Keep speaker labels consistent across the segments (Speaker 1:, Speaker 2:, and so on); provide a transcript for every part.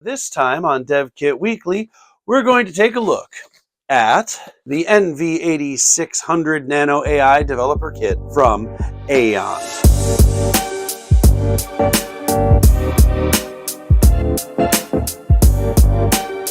Speaker 1: This time on DevKit Weekly, we're going to take a look at the NV8600 Nano AI Developer Kit from Aeon.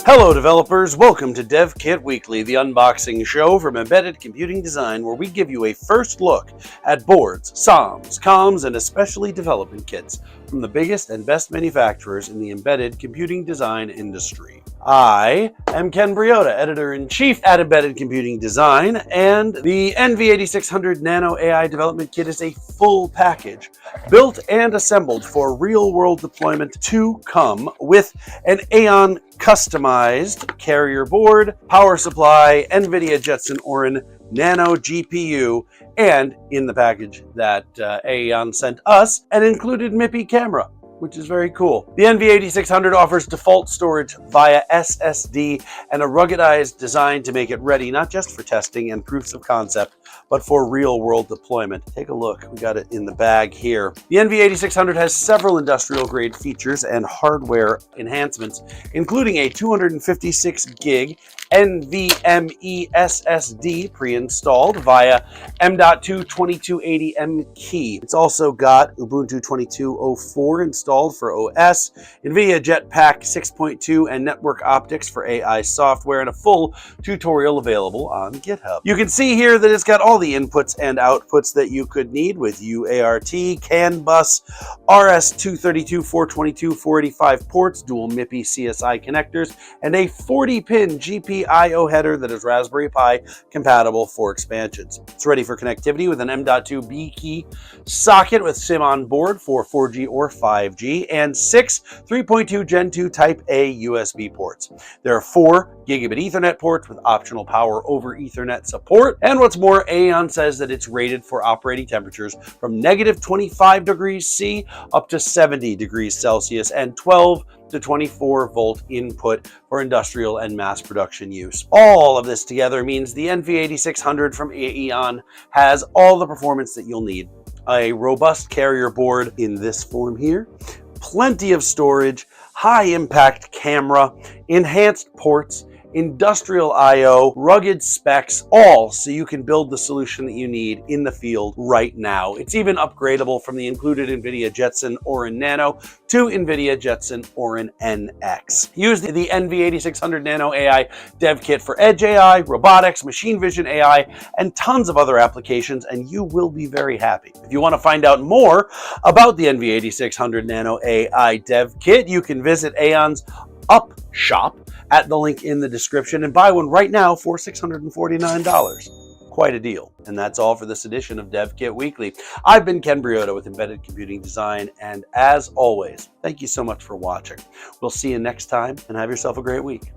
Speaker 1: Hello developers, welcome to DevKit Weekly, the unboxing show from embedded computing design where we give you a first look at boards, SOMs, comms, and especially development kits from the biggest and best manufacturers in the embedded computing design industry. I am Ken Briota, Editor-in-Chief at Embedded Computing Design, and the NV8600 Nano AI Development Kit is a full package built and assembled for real-world deployment to come with an Aeon customized carrier board, power supply, NVIDIA Jetson Orin Nano GPU, and in the package that Aeon sent us, an included MIPI camera, which is very cool. The NV8600 offers default storage via SSD and a ruggedized design to make it ready not just for testing and proofs of concept, but for real-world deployment. Take a look, we got it in the bag here. The NV8600 has several industrial-grade features and hardware enhancements, including a 256 gig NVMe SSD pre-installed via M.2 2280M key. It's also got Ubuntu 22.04 installed for OS, NVIDIA Jetpack 6.2 and network optics for AI software, and a full tutorial available on GitHub. You can see here that it's got all the inputs and outputs that you could need with UART, CAN bus, RS-232, 422, 485 ports, dual MIPI CSI connectors, and a 40-pin GPIO header that is Raspberry Pi compatible for expansions. It's ready for connectivity with an M.2 B key socket with SIM on board for 4G or 5G, and 6 3.2 Gen 2 Type A USB ports. There are 4 gigabit Ethernet ports with optional power over Ethernet support, and what's more, Aeon says that it's rated for operating temperatures from negative 25 degrees C up to 70 degrees Celsius and 12 to 24 volt input for industrial and mass production use. All of this together means the NV8600 from Aeon has all the performance that you'll need. A robust carrier board in this form here, plenty of storage, high impact camera, enhanced ports, industrial I/O, rugged specs, all so you can build the solution that you need in the field right now. It's even upgradable from the included NVIDIA Jetson Orin Nano to NVIDIA Jetson Orin NX. Use the NV8600 Nano AI Dev Kit for Edge AI, robotics, machine vision AI, and tons of other applications, and you will be very happy. If you want to find out more about the NV8600 Nano AI Dev Kit, you can visit Aeon's Up Shop at the link in the description and buy one right now for $649. Quite a deal. And that's all for this edition of DevKit Weekly. I've been Ken Briota with Embedded Computing Design, and as always, thank you so much for watching. We'll see you next time, and have yourself a great week.